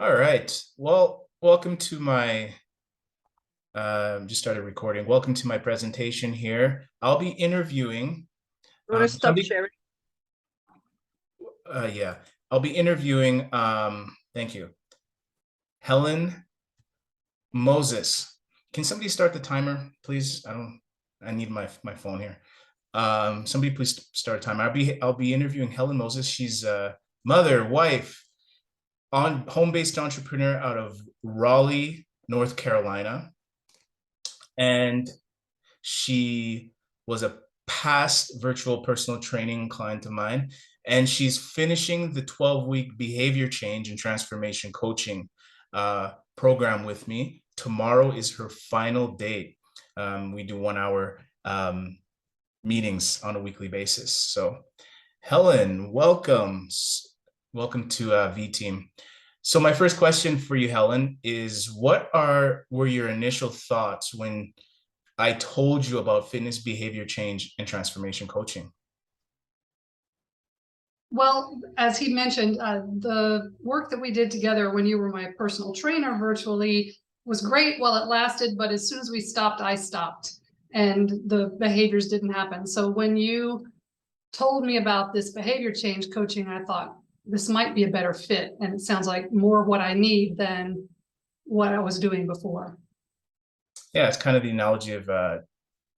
All right. Well, welcome to my, just started recording. Welcome to my presentation here. I'll be interviewing You want to stop somebody, sharing? yeah, I'll be interviewing, thank you, Helen Moses. Can somebody start the timer, please? I need my phone here. Somebody please start a timer. I'll be interviewing Helen Moses. She's a mother, wife, on home-based entrepreneur out of Raleigh, North Carolina. And she was a past virtual personal training client of mine. And she's finishing the 12-week behavior change and transformation coaching program with me. Tomorrow is her final date. We do 1 hour meetings on a weekly basis. So Helen, welcome. Welcome to V Team. So my first question for you, Helen, is were your initial thoughts when I told you about fitness behavior change and transformation coaching? Well, as he mentioned, the work that we did together when you were my personal trainer virtually was great while it lasted, but as soon as we stopped, I stopped and the behaviors didn't happen. So when you told me about this behavior change coaching, I thought this might be a better fit. And it sounds like more what I need than what I was doing before. Yeah, it's kind of the analogy of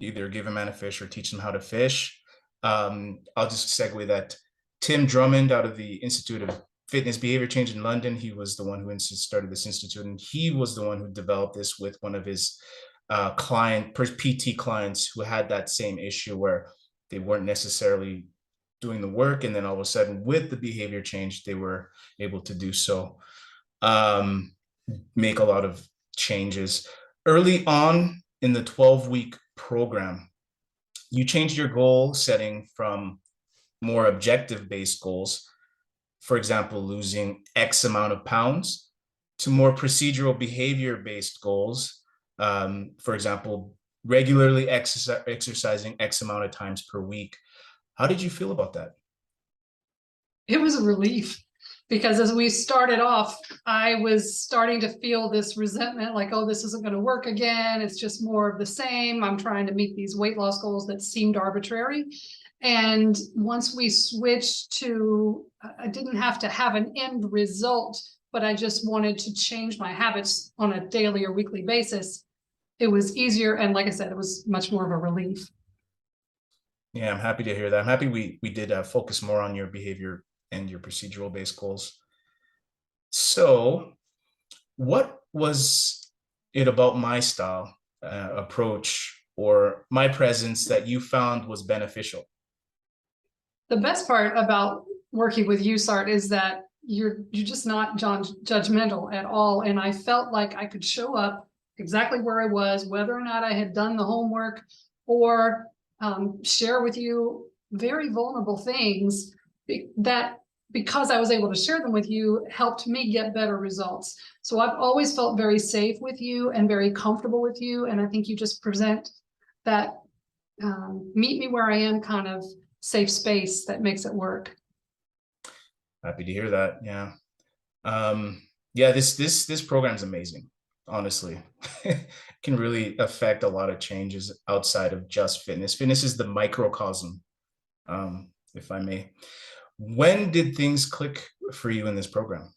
either give a man a fish or teach them how to fish. I'll just segue that Tim Drummond out of the Institute of Fitness Behavior Change in London, he was the one who started this institute, and he was the one who developed this with one of his PT clients who had that same issue where they weren't necessarily doing the work, and then all of a sudden with the behavior change they were able to do so, make a lot of changes. Early on in the 12-week program, you changed your goal setting from more objective based goals, for example, losing X amount of pounds, to more procedural behavior based goals, for example, regularly exercising X amount of times per week. How did you feel about that? It was a relief because as we started off, I was starting to feel this resentment, like, oh, this isn't going to work again. It's just more of the same. I'm trying to meet these weight loss goals that seemed arbitrary. And once we switched to, I didn't have to have an end result, but I just wanted to change my habits on a daily or weekly basis. It was easier. And like I said, it was much more of a relief. Yeah, I'm happy to hear that. I'm happy we did focus more on your behavior and your procedural based goals. So what was it about my style, approach, or my presence that you found was beneficial? The best part about working with you, Sart, is that you're just not judgmental at all. And I felt like I could show up exactly where I was, whether or not I had done the homework, or share with you very vulnerable things that, because I was able to share them with you, helped me get better results. So I've always felt very safe with you and very comfortable with you. And I think you just present that meet me where I am kind of safe space that makes it work. Happy to hear that. Yeah. Yeah, this program's amazing, honestly. It can really affect a lot of changes outside of just fitness. Fitness is the microcosm, if I may. When did things click for you in this program?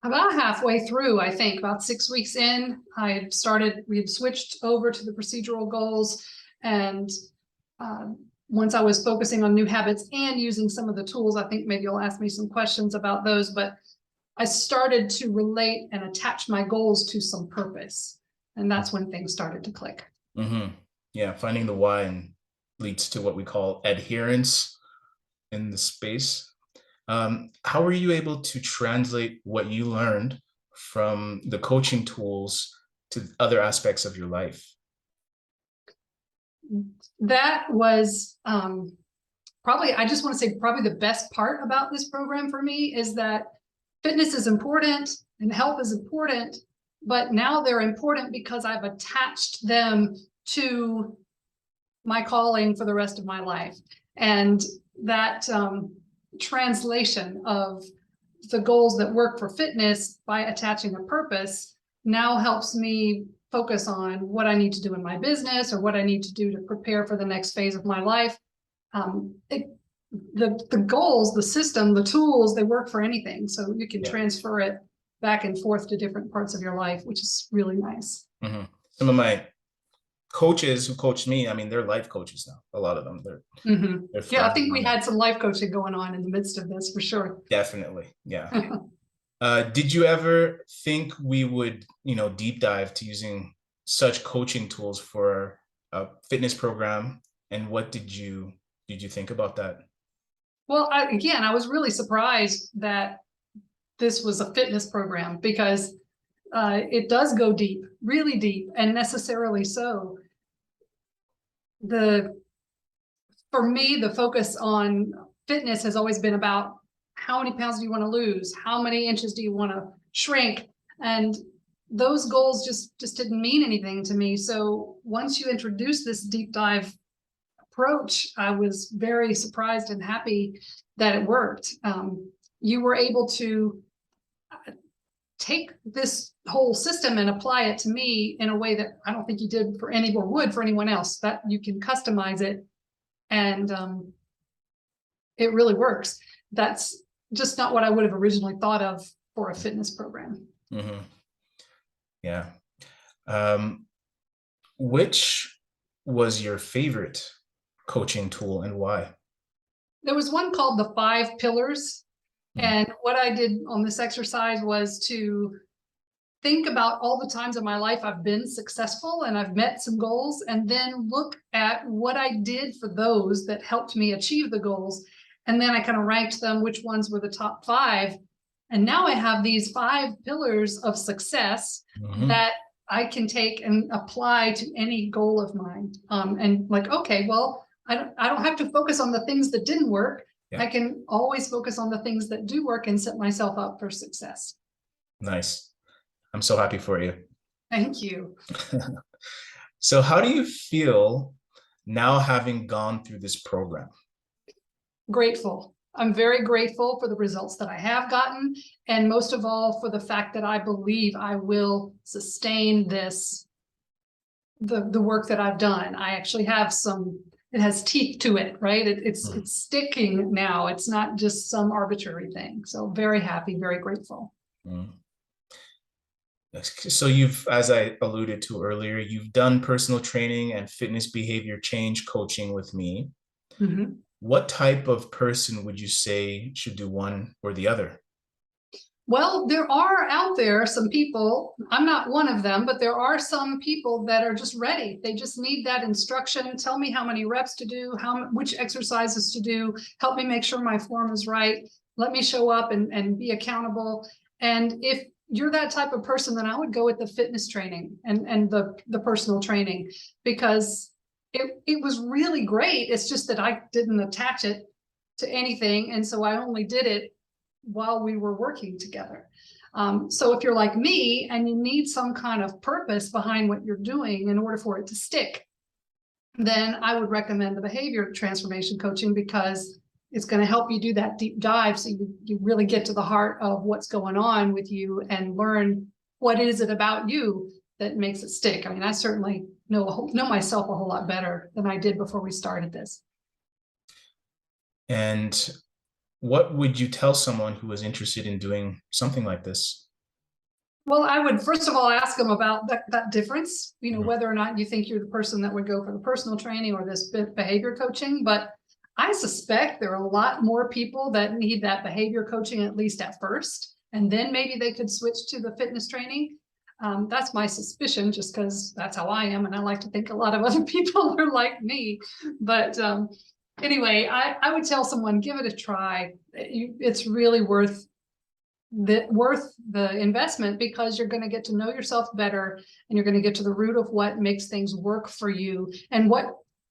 About halfway through, I think, about 6 weeks in, we had switched over to the procedural goals. And once I was focusing on new habits and using some of the tools, I think maybe you'll ask me some questions about those, but I started to relate and attach my goals to some purpose. And that's when things started to click. Mm-hmm. Yeah, finding the why and leads to what we call adherence in the space. How were you able to translate what you learned from the coaching tools to other aspects of your life? That was probably, I just want to say, probably the best part about this program for me is that fitness is important and health is important, but now they're important because I've attached them to my calling for the rest of my life. And that translation of the goals that work for fitness by attaching a purpose now helps me focus on what I need to do in my business or what I need to do to prepare for the next phase of my life. The goals, the system, the tools, they work for anything. So you can transfer it back and forth to different parts of your life, which is really nice. Mm-hmm. Some of my coaches who coached me, I mean, they're life coaches now. A lot of them, they're yeah, I think we had some life coaching going on in the midst of this for sure. Definitely. Yeah. Did you ever think we would, deep dive to using such coaching tools for a fitness program? And what did you think about that? Well, I was really surprised that this was a fitness program because it does go deep, really deep, and necessarily so. For me, the focus on fitness has always been about how many pounds do you want to lose? How many inches do you want to shrink? And those goals just didn't mean anything to me. So once you introduce this deep dive approach, I was very surprised and happy that it worked. You were able to take this whole system and apply it to me in a way that I don't think you did for anyone else, that you can customize it. And it really works. That's just not what I would have originally thought of for a fitness program. Mm-hmm. Yeah. Which was your favorite coaching tool and why? There was one called the 5 pillars. Mm-hmm. And what I did on this exercise was to think about all the times in my life I've been successful and I've met some goals, and then look at what I did for those that helped me achieve the goals. And then I kind of ranked them, which ones were the top 5. And now I have these 5 pillars of success that I can take and apply to any goal of mine. And like, okay, well, I don't have to focus on the things that didn't work. Yeah. I can always focus on the things that do work and set myself up for success. Nice. I'm so happy for you. Thank you. So how do you feel now having gone through this program? Grateful. I'm very grateful for the results that I have gotten, and most of all for the fact that I believe I will sustain this, the work that I've done. I actually have it has teeth to it, right? It's sticking now. It's not just some arbitrary thing. So very happy, very grateful. So you've, as I alluded to earlier, you've done personal training and fitness behavior change coaching with me. Mm-hmm. What type of person would you say should do one or the other? Well, there are out there some people, I'm not one of them, but there are some people that are just ready. They just need that instruction. Tell me how many reps to do, which exercises to do, help me make sure my form is right. Let me show up and be accountable. And if you're that type of person, then I would go with the fitness training and the personal training, because it was really great. It's just that I didn't attach it to anything. And so I only did it while we were working together. So if you're like me and you need some kind of purpose behind what you're doing in order for it to stick, then I would recommend the behavior transformation coaching, because it's going to help you do that deep dive so you really get to the heart of what's going on with you and learn what is it about you that makes it stick. I mean, I certainly know myself a whole lot better than I did before we started this. And what would you tell someone who is interested in doing something like this? Well, I would first of all ask them about that difference, whether or not you think you're the person that would go for the personal training or this behavior coaching. But I suspect there are a lot more people that need that behavior coaching, at least at first, and then maybe they could switch to the fitness training. That's my suspicion, just because that's how I am. And I like to think a lot of other people are like me. But anyway, I would tell someone, give it a try. It's really worth the investment, because you're going to get to know yourself better, and you're going to get to the root of what makes things work for you and what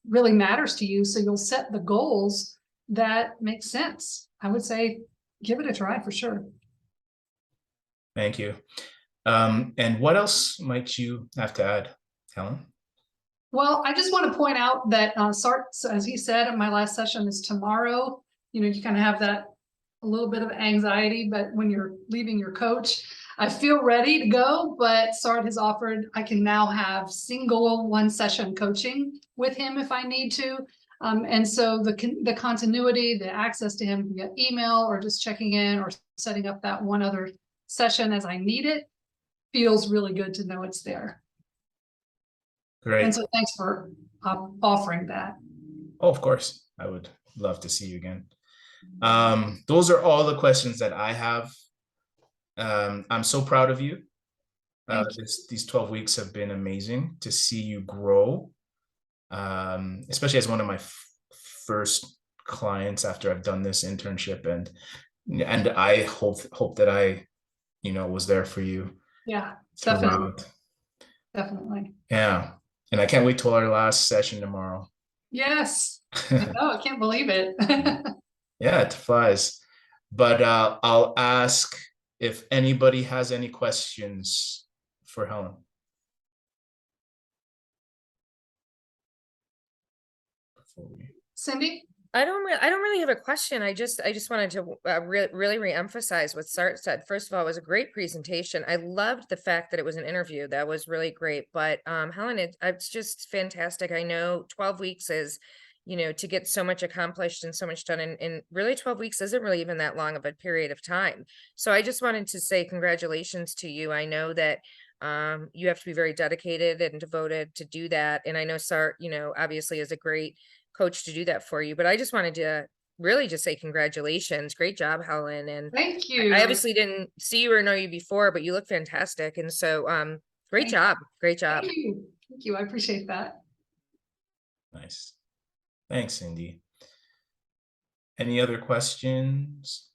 really matters to you. So you'll set the goals that make sense. I would say give it a try for sure. Thank you. And what else might you have to add, Helen? Well, I just want to point out that Sartre, as he said in my last session, is tomorrow. You kind of have that a little bit of anxiety, but when you're leaving your coach, I feel ready to go, but Sartre has offered, I can now have single 1-session coaching with him if I need to. And so the continuity, the access to him via email or just checking in or setting up that one other session as I need it feels really good to know it's there. Great. And so thanks for offering that. Oh, of course. I would love to see you again. Those are all the questions that I have. I'm so proud of you. These 12 weeks have been amazing to see you grow, especially as one of my first clients after I've done this internship, and I hope that I, was there for you. Yeah, throughout. definitely. Yeah, and I can't wait till our last session tomorrow. Yes, I can't believe it. Yeah, it flies. But I'll ask if anybody has any questions for Helen. Cindy? I don't really have a question. I just wanted to really re-emphasize what Sartre said. First of all, it was a great presentation. I loved the fact that it was an interview. That was really great. But Helen, it's just fantastic. I know 12 weeks is, to get so much accomplished and so much done in really 12 weeks isn't really even that long of a period of time. So I just wanted to say congratulations to you. I know that you have to be very dedicated and devoted to do that. And I know Sartre, obviously is a great coach to do that for you, but I just wanted to really just say congratulations. Great job, Helen. And thank you. I obviously didn't see you or know you before, but you look fantastic. And so great job. Great job. Thank you. I appreciate that. Nice. Thanks, Cindy. Any other questions?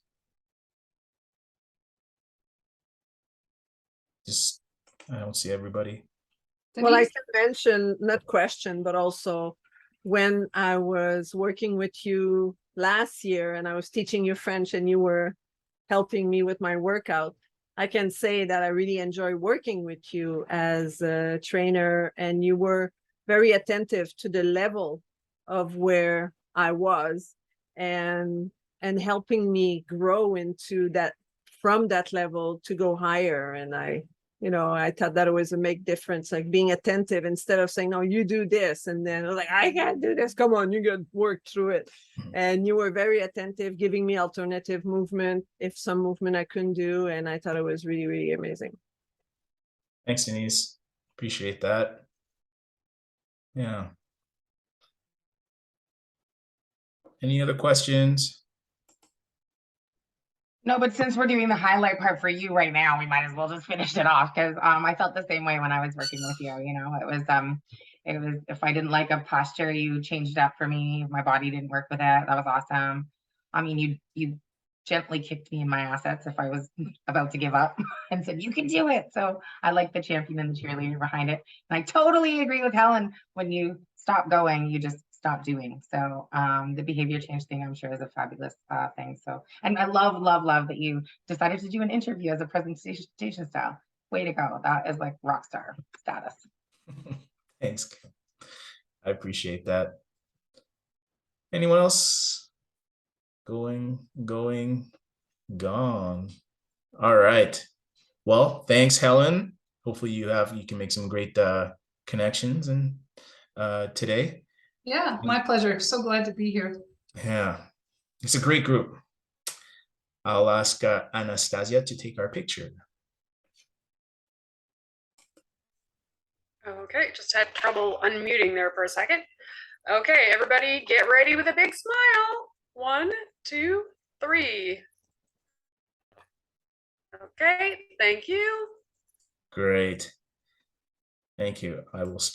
I don't see everybody. Well, I can mention, not question, but also when I was working with you last year and I was teaching you French and you were helping me with my workout, I can say that I really enjoy working with you as a trainer, and you were very attentive to the level of where I was and helping me grow into that, from that level to go higher. And I thought that it was a big difference, like being attentive instead of saying, no, you do this. And then I was like, I can't do this. Come on, you got to work through it. And you were very attentive, giving me alternative movement, if some movement I couldn't do. And I thought it was really, really amazing. Thanks, Denise. Appreciate that. Yeah. Any other questions? No, but since we're doing the highlight part for you right now, we might as well just finish it off, because I felt the same way when I was working with you. It was if I didn't like a posture, you changed it up for me. If my body didn't work with it, that was awesome. I mean, you gently kicked me in my assets if I was about to give up and said, you can do it. So I like the champion and the cheerleader behind it. And I totally agree with Helen. When you stop going, you just stop doing. So the behavior change thing, I'm sure, is a fabulous thing. So, and I love that you decided to do an interview as a presentation style. Way to go. That is like rock star status. Thanks. I appreciate that. Anyone else? Going, gone. All right. Well, thanks, Helen. Hopefully you can make some great connections and today. Yeah, my pleasure. So glad to be here. Yeah, it's a great group. I'll ask Anastasia to take our picture. Okay, just had trouble unmuting there for a second. Okay, everybody get ready with a big smile. 1, 2, 3. Okay, thank you. Great. Thank you. I will start.